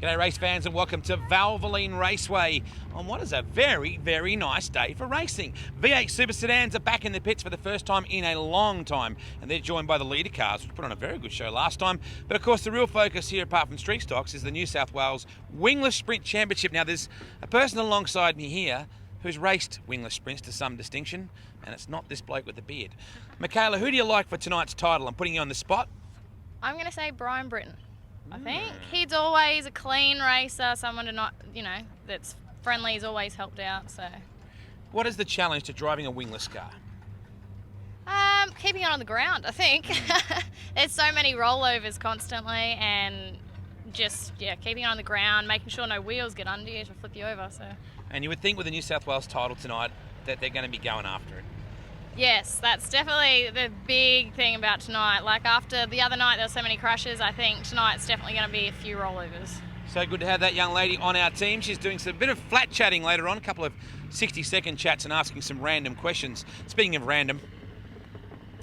G'day race fans and welcome to Valene Raceway on what is a very, very nice day for racing. V8 Super Sedans are back in the pits for the first time in a long time, and they're joined by the leader cars, which put on a very good show last time. But of course the real focus here, apart from street stocks, is the New South Wales Wingless Sprint Championship. Now there's a person alongside me here who's raced wingless sprints to some distinction, and it's not this bloke with the beard. Michaela, who do you like for tonight's title? I'm putting you on the spot. I'm going to say Brian Britton. I think he's always a clean racer, someone to not, that's friendly. He's always helped out. So, what is the challenge to driving a wingless car? Keeping it on the ground, I think. There's so many rollovers constantly, and just keeping it on the ground, making sure no wheels get under you to flip you over. So. And you would think with the New South Wales title tonight that they're going to be going after it. Yes, that's definitely the big thing about tonight. Like after the other night there were so many crashes, I think tonight's definitely going to be a few rollovers. So good to have that young lady on our team. She's doing a bit of flat chatting later on, a couple of 60-second chats and asking some random questions. Speaking of random,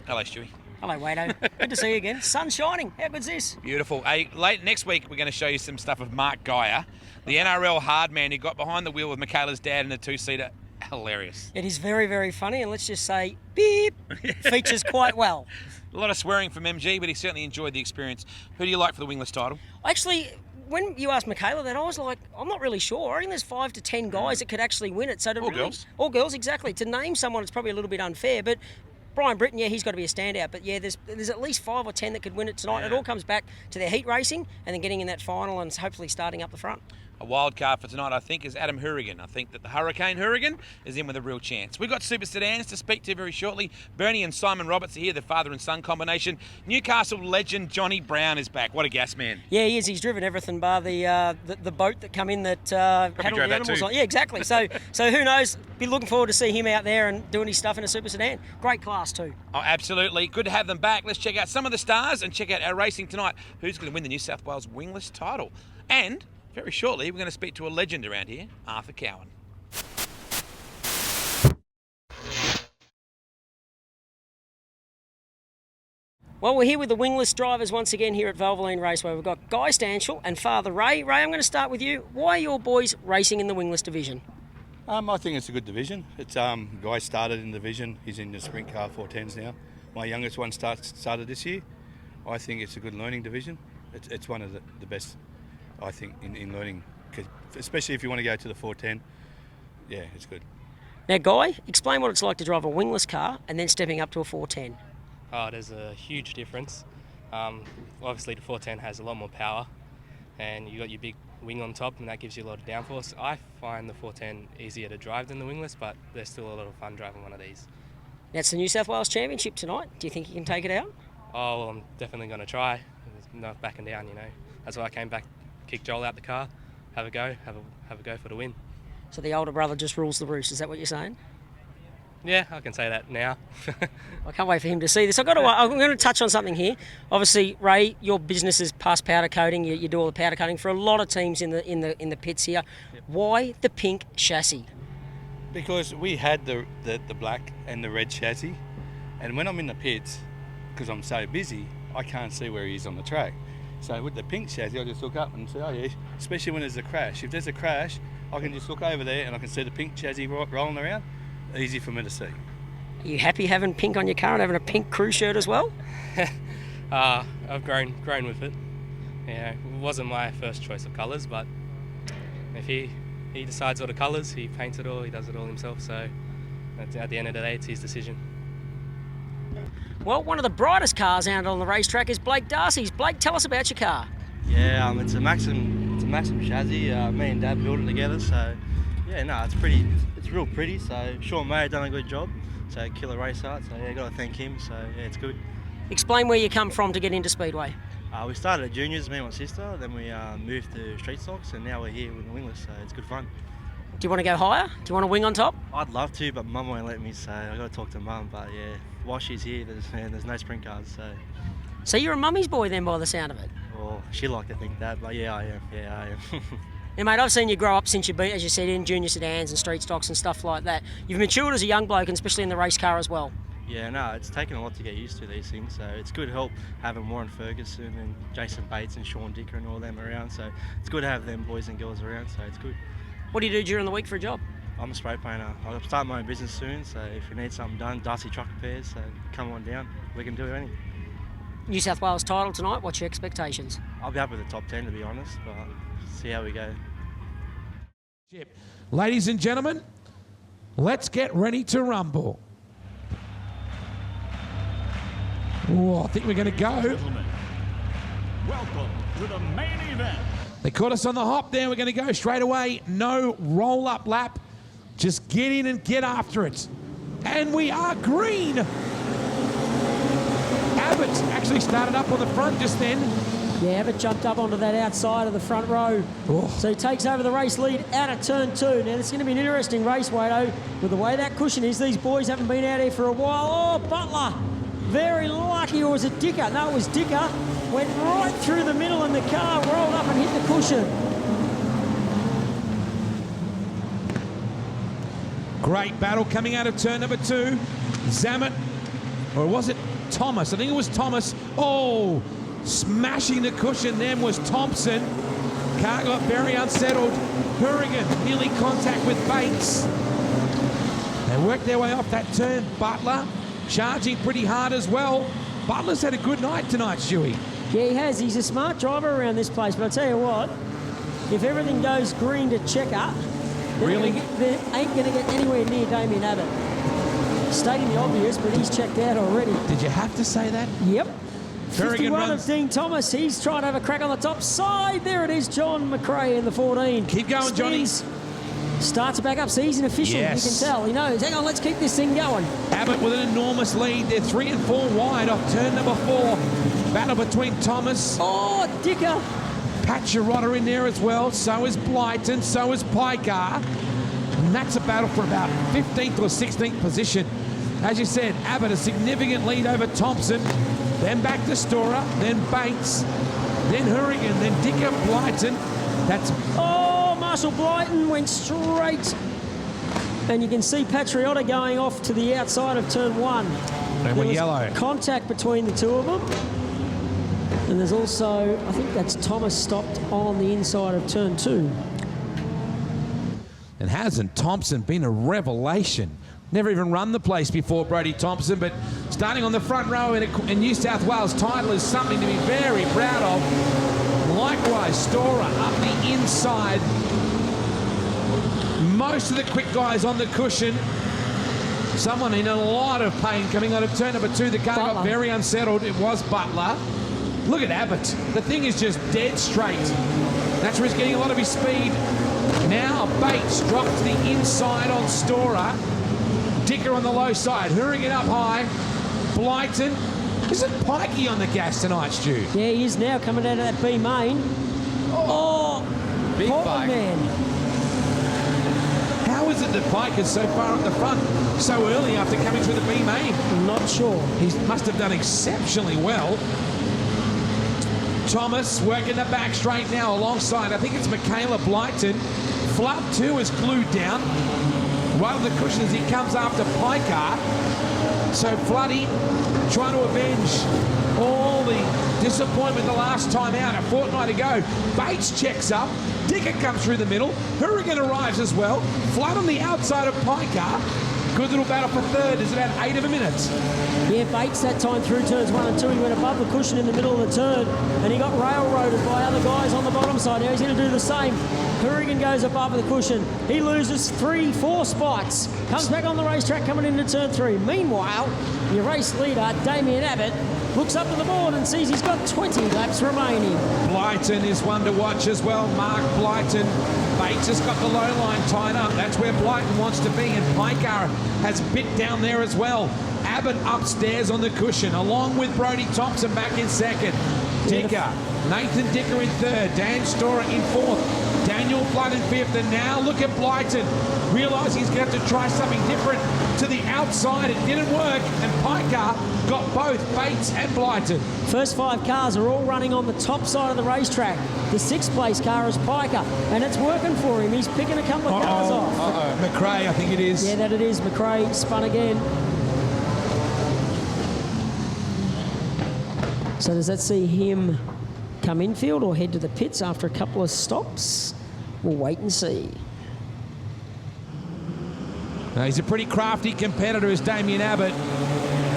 hello Stewie. Hello Wado, good to see you again. Sun's shining, how good's this? Beautiful. Late next week we're going to show you some stuff of Mark Geyer, the NRL hard man who got behind the wheel with Michaela's dad in a two-seater. Hilarious. It is very, very funny, and let's just say, beep, features quite well. A lot of swearing from MG, but he certainly enjoyed the experience. Who do you like for the wingless title? Actually, when you asked Michaela that, I was like, I'm not really sure. I think there's 5 to 10 guys that could actually win it. So to girls. All girls, exactly. To name someone, it's probably a little bit unfair, but Brian Britton, he's got to be a standout. But there's at least 5 or 10 that could win it tonight. Yeah. It all comes back to their heat racing and then getting in that final and hopefully starting up the front. A wild card for tonight, I think, is Adam Hourigan. I think that the Hurricane Hourigan is in with a real chance. We've got Super Sedans to speak to very shortly. Bernie and Simon Roberts are here, the father and son combination. Newcastle legend Johnny Brown is back. What a gas man. Yeah, he is. He's driven everything bar the boat that come in that had all the animals on. Yeah, exactly. So who knows? Be looking forward to see him out there and doing his stuff in a Super Sedan. Great class too. Oh, absolutely. Good to have them back. Let's check out some of the stars and check out our racing tonight. Who's going to win the New South Wales wingless title? And very shortly, we're going to speak to a legend around here, Arthur Cowan. Well, we're here with the wingless drivers once again here at Valene Raceway. We've got Guy Stanshall and Father Ray. Ray, I'm going to start with you. Why are your boys racing in the wingless division? I think it's a good division. It's Guy started in the division. He's in the sprint car 410s now. My youngest one started this year. I think it's a good learning division. It's one of the best, I think, in learning, especially if you want to go to the 410. Yeah, it's good. Now, Guy, explain what it's like to drive a wingless car and then stepping up to a 410. Oh, there's a huge difference. Obviously, the 410 has a lot more power, and you got your big wing on top, and that gives you a lot of downforce. I find the 410 easier to drive than the wingless, but there's still a lot of fun driving one of these. Now, it's the New South Wales Championship tonight. Do you think you can take it out? Oh, well, I'm definitely going to try. There's no backing down, That's why I came back, kick Joel out the car, have a go for the win. So the older brother just rules the roost, is that what you're saying? Yeah, I can say that now. I can't wait for him to see this. I'm going to touch on something here. Obviously, Ray, your business is past powder coating. You do all the powder coating for a lot of teams in the pits here. Yep. Why the pink chassis? Because we had the black and the red chassis, and when I'm in the pits, because I'm so busy, I can't see where he is on the track. So with the pink chassis, I just look up and say, oh yeah, especially when there's a crash. If there's a crash, I can just look over there and I can see the pink chassis rolling around. Easy for me to see. Are you happy having pink on your car and having a pink crew shirt as well? I've grown with it. It wasn't my first choice of colours, but if he decides all the colours, he paints it all, he does it all himself, so at the end of the day, it's his decision. Well, one of the brightest cars out on the racetrack is Blake Darcy's. Blake, tell us about your car. Yeah, it's a Maxim chassis. Me and Dad built it together, so yeah, no, it's pretty. It's real pretty. So Sean May done a good job. So killer race art. So yeah, got to thank him. So yeah, it's good. Explain where you come from to get into Speedway. We started at juniors, me and my sister. Then we moved to street stocks, and now we're here with the wingless. So it's good fun. Do you want to go higher? Do you want to wing on top? I'd love to, but Mum won't let me. So I got to talk to Mum. But yeah, while she's here, there's no sprint cars. So you're a mummy's boy then, by the sound of it. Well, she like to think that, but yeah, I am. Yeah, I am. Yeah, mate, I've seen you grow up since you've been, as you said, in junior sedans and street stocks and stuff like that. You've matured as a young bloke, and especially in the race car as well. Yeah, no, it's taken a lot to get used to these things, so it's good help having Warren Ferguson and Jason Bates and Sean Dicker and all them around, so it's good to have them boys and girls around, so it's good. What do you do during the week for a job? I'm a spray painter. I'll start my own business soon, so if you need something done, Darcy Truck Repairs, so come on down, we can do anything. New South Wales title tonight, what's your expectations? I'll be up with the top 10 to be honest, but see how we go. Ladies and gentlemen, let's get ready to rumble. Oh, I think we're going to go. Gentlemen, welcome to the main event. They caught us on the hop there. We're going to go straight away. No roll-up lap. Just get in and get after it. And we are green. Abbott actually started up on the front just then. Yeah, Abbott jumped up onto that outside of the front row. Oh. So he takes over the race lead out of turn 2. Now, it's going to be an interesting race, Wado. With the way that cushion is, these boys haven't been out here for a while. Oh, Butler, very lucky. Or was it Dicker? No, it was Dicker. Went right through the middle and the car rolled up and hit the cushion. Great battle coming out of turn number 2. Zammit, or was it Thomas? I think it was Thomas. Oh, smashing the cushion then was Thompson. Car got very unsettled. Hurrigan nearly contact with Bates. They worked their way off that turn. Butler charging pretty hard as well. Butler's had a good night tonight, Stewie. Yeah, he has. He's a smart driver around this place. But I'll tell you what, if everything goes green to checker, Really? they ain't going to get anywhere near Damien Abbott. Stating the obvious, but he's checked out already. Did you have to say that? Yep. Hurrigan 51 runs. of Dean Thomas. He's trying to have a crack on the top side. There it is, John McRae in the 14. Keep going, Johnny. Starts to back up. So he's an official. Yes. You can tell. He knows. Hang on, let's keep this thing going. Abbott with an enormous lead. They're 3 and 4 wide off turn number 4. Battle between Thomas. Oh, Dicker. Patcherotta in there as well. So is Blyton. So is Piker. And that's a battle for about 15th or 16th position. As you said, Abbott a significant lead over Thompson. Then back to Storer. Then Bates. Then Hurrigan. Then Dicker, Blyton. That's... Oh, Marshall Blyton went straight. And you can see Patriotta going off to the outside of turn 1. And There we're was yellow. contact between the two of them. And there's also, I think that's Thomas stopped on the inside of turn 2. And hasn't Thompson been a revelation? Never even run the place before, Brodie Thompson, but starting on the front row in New South Wales title is something to be very proud of. Likewise, Storer up the inside. Most of the quick guys on the cushion. Someone in a lot of pain coming out of turn number 2. The car got Butler. very unsettled. It was Butler. Look at Abbott. The thing is just dead straight. That's where he's getting a lot of his speed. Now Bates drops to the inside on Storer. Dicker on the low side. Hurrigan up high. Blyton. Isn't Pikey on the gas tonight, Stu? Yeah, he is now coming out of that B main. Oh, Big Portland bike. man. How is it that Pike is so far up the front so early after coming through the B main? Not sure. He must have done exceptionally well. Thomas working the back straight now alongside, I think it's Michaela Blyton. Flood 2 is glued down. Right on the cushion as he comes after Piker. So Floody trying to avenge all the disappointment the last time out a fortnight ago. Bates checks up. Dicker comes through the middle. Hurrigan arrives as well. Flood on the outside of Piker. Good little battle for third. There's about 8 of a minute. Yeah, Bates that time through turns 1 and 2. He went above the cushion in the middle of the turn and he got railroaded by other guys on the bottom side. Now he's going to do the same. Hurrigan goes above the cushion. He loses 3-4 spots. Comes back on the racetrack coming into turn 3. Meanwhile, your race leader, Damien Abbott, looks up to the board and sees he's got 20 laps remaining. Blyton is one to watch as well. Mark Blyton. Bates has got the low line tied up. That's where Blyton wants to be, and Piker has bit down there as well. Abbott upstairs on the cushion, along with Brodie Thompson back in second. Dicker, Nathan Dicker in third. Dan Storer in fourth. Daniel Flood in fifth. And now look at Blyton. Realising he's going to have to try something different to the outside. It didn't work, and Piker got both Bates and Blyton. First 5 cars are all running on the top side of the racetrack. The 6th place car is Piker, and it's working for him. He's picking a couple of cars off. McRae, I think it is. Yeah, that it is. McRae spun again. So does that see him come infield or head to the pits after a couple of stops? We'll wait and see. Now, he's a pretty crafty competitor, as Damien Abbott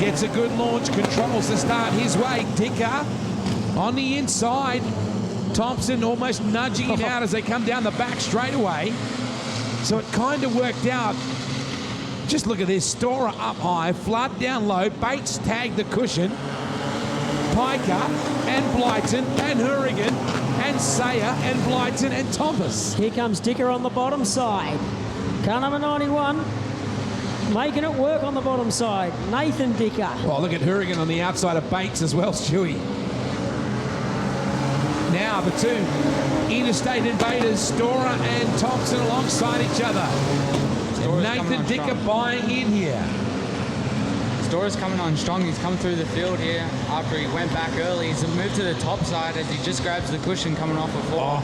gets a good launch, controls the start his way. Dicker on the inside. Thompson almost nudging him out as they come down the back straightaway. So it kind of worked out. Just look at this. Storer up high, Flood down low. Bates tagged the cushion. Piker and Blyton and Hurrigan and Sayer and Blyton and Thomas. Here comes Dicker on the bottom side. Car number 91. Making it work on the bottom side. Nathan Dicker. Oh, look at Hurrigan on the outside of Bates as well, Stewie. Now the two interstate invaders, Storer and Thompson alongside each other. And Nathan Dicker buying in here. Storer's coming on strong. He's come through the field here after he went back early. He's moved to the top side as he just grabs the cushion coming off a four.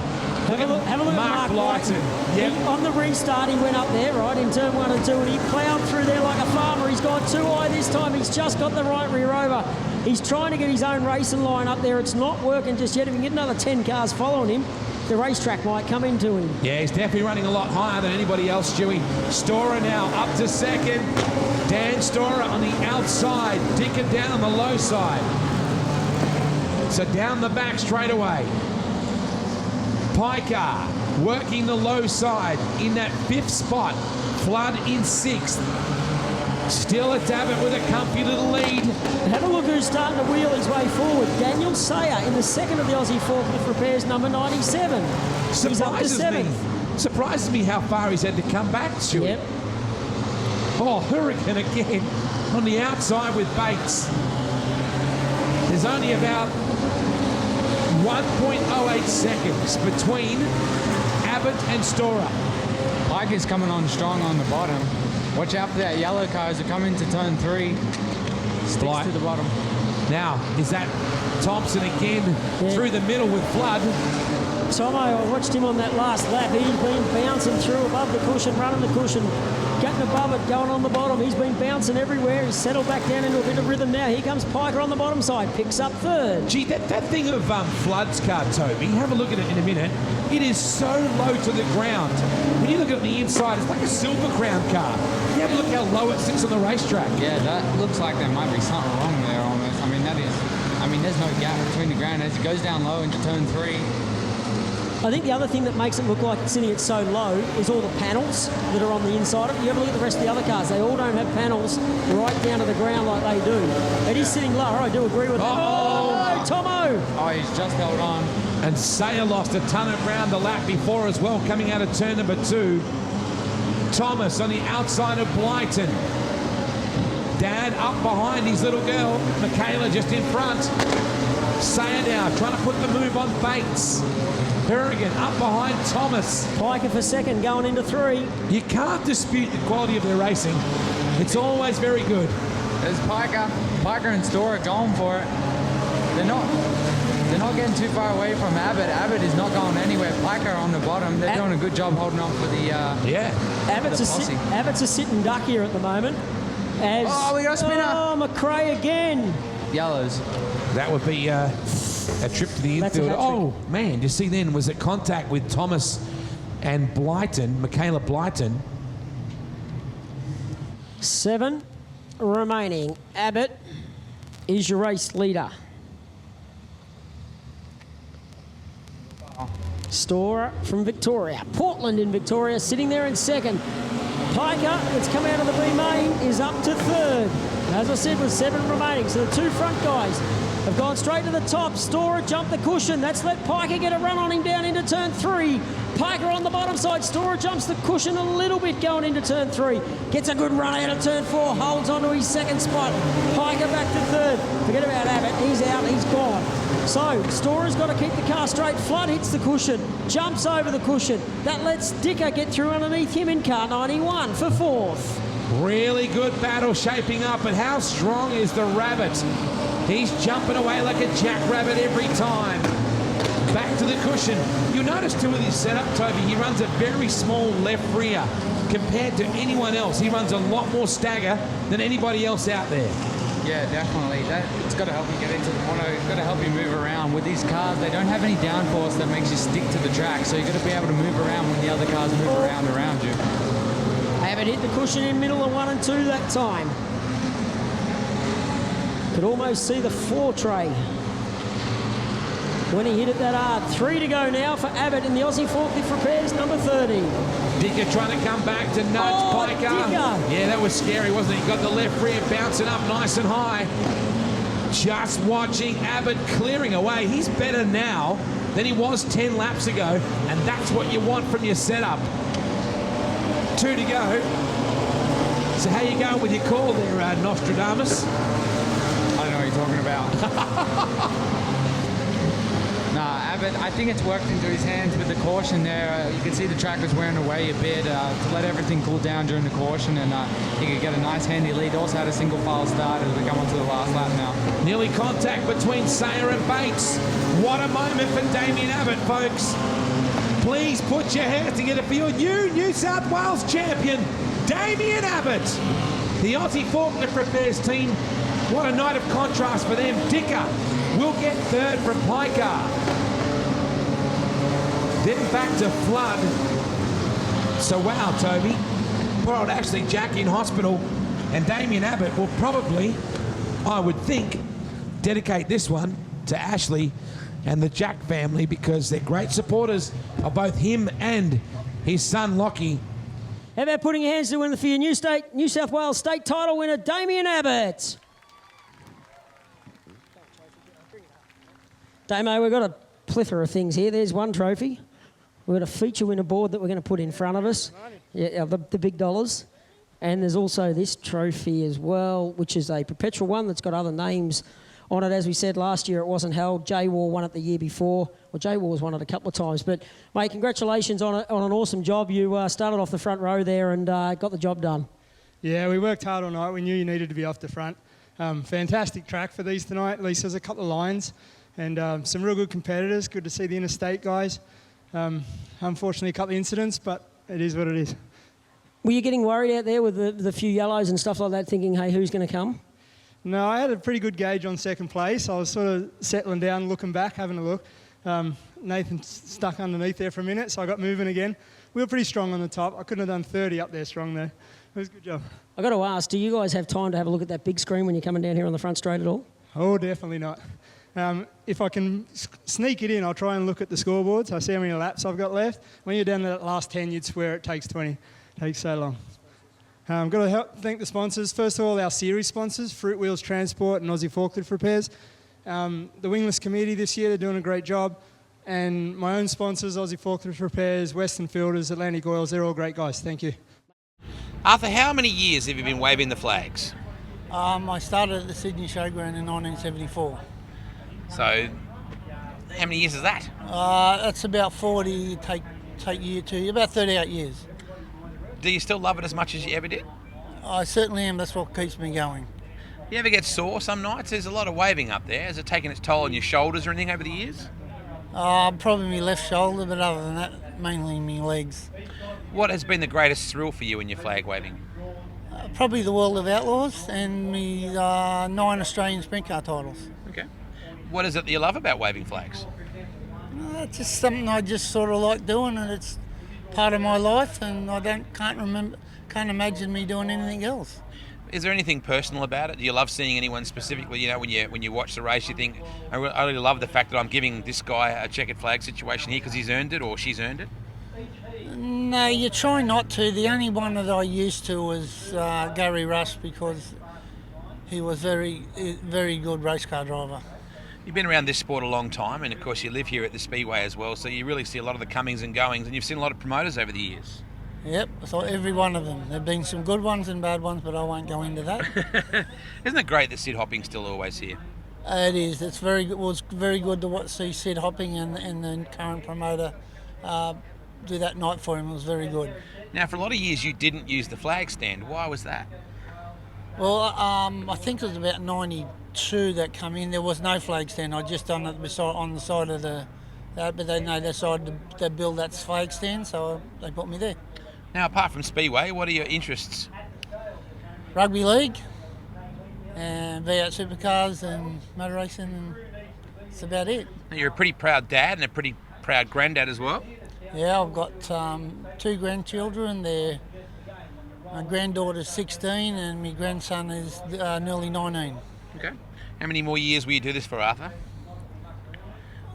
Have a look at Mark Blyton. Yep. On the restart, he went up there, right, in turn 1 and 2, and he ploughed through there like a farmer. He's gone too high this time. He's just got the right rear over. He's trying to get his own racing line up there. It's not working just yet. If he can get another 10 cars following him, the racetrack might come into him. Yeah, he's definitely running a lot higher than anybody else, Stewie. Storer now up to second. Dan Storer on the outside. Dicker down on the low side. So down the back straight away. Piker working the low side in that 5th spot. Flood in 6th. Still it's Abbott with a comfy little lead. Have a look who's starting to wheel his way forward. Daniel Sayer in the second of the Aussie forklift repairs, number 97. He's up to 7th. Surprises me how far he's had to come back, Stuart. Yep. Oh, Hurricane again on the outside with Bates. There's only about 1.08 seconds between Abbott and Storer. Piker's coming on strong on the bottom. Watch out for that yellow car as it come into turn 3. Sticks to the bottom. Now, is that Thompson again through the middle with Flood? Tomo, I watched him on that last lap. He's been bouncing through above the cushion, running the cushion, getting above it, going on the bottom. He's been bouncing everywhere. He's settled back down into a bit of rhythm now. Here comes Piker on the bottom side, picks up 3rd. Gee, that thing of Flood's car, Toby, have a look at it in a minute. It is so low to the ground. When you look at the inside, it's like a Silver Crown car. You have a look how low it sits on the racetrack. Yeah, that looks like there might be something wrong there almost. I mean, there's no gap between the ground as it goes down low into turn 3. I think the other thing that makes it look like it's sitting it so low is all the panels that are on the inside of it. You have a look at the rest of the other cars. They all don't have panels right down to the ground like they do. It is sitting lower. I do agree with that. Oh, no, Tomo! Oh, he's just held on. And Sayer lost a ton of ground the lap before as well, coming out of turn number 2. Thomas on the outside of Blyton. Dad up behind his little girl. Michaela just in front. Sayer now trying to put the move on Bates. Hurrigan up behind Thomas. Piker for second, going into 3. You can't dispute the quality of their racing. It's always very good. There's Piker. Piker and Storer going for it. They're not getting too far away from Abbott. Abbott is not going anywhere. Piker on the bottom. They're doing a good job holding on for the Abbott's a sitting duck here at the moment. We got a spinner. Oh, McRae again. Yellows. That would be a trip to the infield. Oh, man, you see then, was it contact with Thomas and Blyton, Michaela Blyton. 7 remaining. Abbott is your race leader. Storer from Victoria. Portland in Victoria, sitting there in second. Piker, that's come out of the B-main, is up to 3rd. As I said, with 7 remaining. So the 2 front guys have gone straight to the top. Storer jumped the cushion. That's let Piker get a run on him down into turn 3. Piker on the bottom side. Storer jumps the cushion a little bit going into turn 3. Gets a good run out of turn 4. Holds onto his 2nd spot. Piker back to 3rd. Forget about Abbott. He's out. He's gone. So Storer's got to keep the car straight. Flood hits the cushion. Jumps over the cushion. That lets Dicker get through underneath him in car 91 for 4th. Really good battle shaping up, and how strong is the Rabbit? He's jumping away like a jackrabbit every time. Back to the cushion. You'll notice too with his setup, Toby, he runs a very small left rear compared to anyone else. He runs a lot more stagger than anybody else out there. Yeah, definitely. It's got to help you get into the mono. It's got to help you move around. With these cars, they don't have any downforce that makes you stick to the track, so you've got to be able to move around when the other cars move around you. Abbott hit the cushion in middle of 1 and 2 that time. Could almost see the 4 tray when he hit it that hard. 3 to go now for Abbott in the Aussie Forklift Repairs, number 30. Dicker trying to come back to nudge Piker. Dicker. Yeah, that was scary, wasn't it? He got the left rear bouncing up nice and high. Just watching Abbott clearing away. He's better now than he was 10 laps ago, and that's what you want from your setup. 2 to go. So how you going with your call there, Nostradamus? I don't know what you're talking about. Nah, Abbott, I think it's worked into his hands with the caution there. You can see the track was wearing away a bit to let everything cool down during the caution, and he could get a nice handy lead. Also had a single file start as we come onto the last lap now. Nearly contact between Sayer and Bates. What a moment for Damien Abbott, folks. Please put your hands together for your New South Wales champion, Damien Abbott. The Aussie Forklift Repairs team, what a night of contrast for them. Dicker will get 3rd from Piker. Then back to Flood. So wow, Toby. Poor old Ashley Jack in hospital. And Damien Abbott will probably, I would think, dedicate this one to Ashley and the Jack family, because they're great supporters of both him and his son Lockie. How about putting your hands to win for your New South Wales state title winner, Damien Abbott? Damo, we've got a plethora of things here. There's one trophy. We've got a feature winner board that we're going to put in front of us. Yeah, the big dollars. And there's also this trophy as well, which is a perpetual one that's got other names on it. As we said, last year it wasn't held. J-War won it the year before. Well, J-War's won it a couple of times. But, mate, congratulations on an awesome job. You started off the front row there and got the job done. Yeah, we worked hard all night. We knew you needed to be off the front. Fantastic track for these tonight. At least there's a couple of lines and some real good competitors. Good to see the interstate guys. Unfortunately, a couple of incidents, but it is what it is. Were you getting worried out there with the few yellows and stuff like that, thinking, hey, who's going to come? No, I had a pretty good gauge on second place. I was sort of settling down, looking back, having a look. Nathan stuck underneath there for a minute, so I got moving again. We were pretty strong on the top. I couldn't have done 30 up there strong there. It was a good job. I've got to ask, do you guys have time to have a look at that big screen when you're coming down here on the front straight at all? Oh, definitely not. If I can sneak it in, I'll try and look at the scoreboards. I see how many laps I've got left. When you're down to that last 10, you'd swear it takes 20. It takes so long. I've got to thank the sponsors. First of all, our series sponsors, Fruit Wheels Transport and Aussie Forklift Repairs. The Wingless Committee this year, they're doing a great job. And my own sponsors, Aussie Forklift Repairs, Western Fielders, Atlantic Oils, they're all great guys. Thank you. Arthur, how many years have you been waving the flags? I started at the Sydney Showground in 1974. So, how many years is that? That's about 40, take year to about 38 years. Do you still love it as much as you ever did? I certainly am. That's what keeps me going. You ever get sore some nights? There's a lot of waving up there. Has it taken its toll on your shoulders or anything over the years? Probably my left shoulder, but other than that, mainly my legs. What has been the greatest thrill for you in your flag waving? Probably the World of Outlaws and my 9 Australian sprint car titles. Okay. What is it that you love about waving flags? It's just something I just sort of like doing, and it's part of my life, and I can't imagine me doing anything else. Is there anything personal about it? Do you love seeing anyone specifically? You know, when you watch the race, you think, I really love the fact that I'm giving this guy a checkered flag situation here because he's earned it or she's earned it? No, you try not to. The only one that I used to was Gary Rush, because he was very good race car driver. You've been around this sport a long time, and of course you live here at the Speedway as well, so you really see a lot of the comings and goings, and you've seen a lot of promoters over the years. Yep, so every one of them. There have been some good ones and bad ones, but I won't go into that. Isn't it great that Sid Hopping's still always here? It is. It's very good. It was very good to see Sid Hopping and the current promoter do that night for him. It was very good. Now, for a lot of years you didn't use the flag stand. Why was that? Well, I think it was about 92 that come in. There was no flag stand. I just done it on the side of but they decided to build that flag stand, so they put me there. Now, apart from Speedway, what are your interests? Rugby league and V8 supercars and motor racing, and that's about it. You're a pretty proud dad and a pretty proud granddad as well. Yeah, I've got 2 grandchildren. My granddaughter's 16 and my grandson is nearly 19. Okay. How many more years will you do this for, Arthur?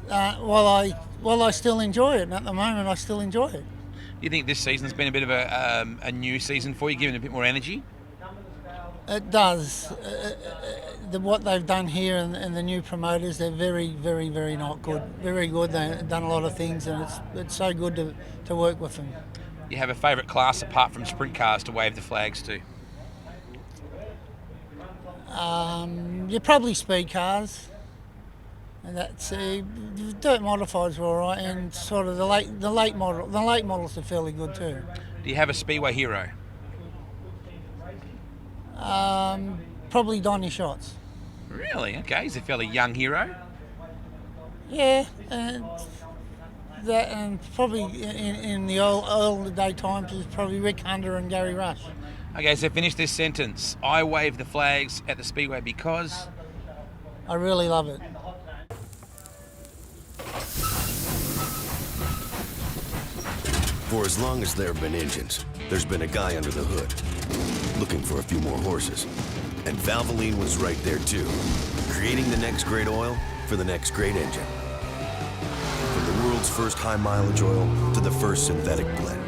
Well, I still enjoy it. And at the moment, I still enjoy it. Do you think this season's been a bit of a new season for you, giving it a bit more energy? It does. What they've done here and the new promoters, they're very, very, very not good. Very good. They've done a lot of things, and it's so good to work with them. You have a favourite class apart from sprint cars to wave the flags to? You're probably speed cars. And that's dirt modifieds were all right, and sort of the late models are fairly good too. Do you have a Speedway hero? Probably Donny Shots. Really? Okay, he's a fairly young hero. Yeah, and probably in the older day times is probably Rick Hunter and Gary Rush. Okay, so finish this sentence. I wave the flags at the Speedway because... I really love it. For as long as there have been engines, there's been a guy under the hood, looking for a few more horses. And Valene was right there too, creating the next great oil for the next great engine. From the world's first high-mileage oil to the first synthetic blend.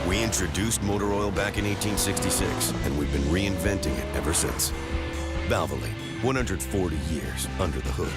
We introduced motor oil back in 1866, and we've been reinventing it ever since. Valene, 140 years under the hood.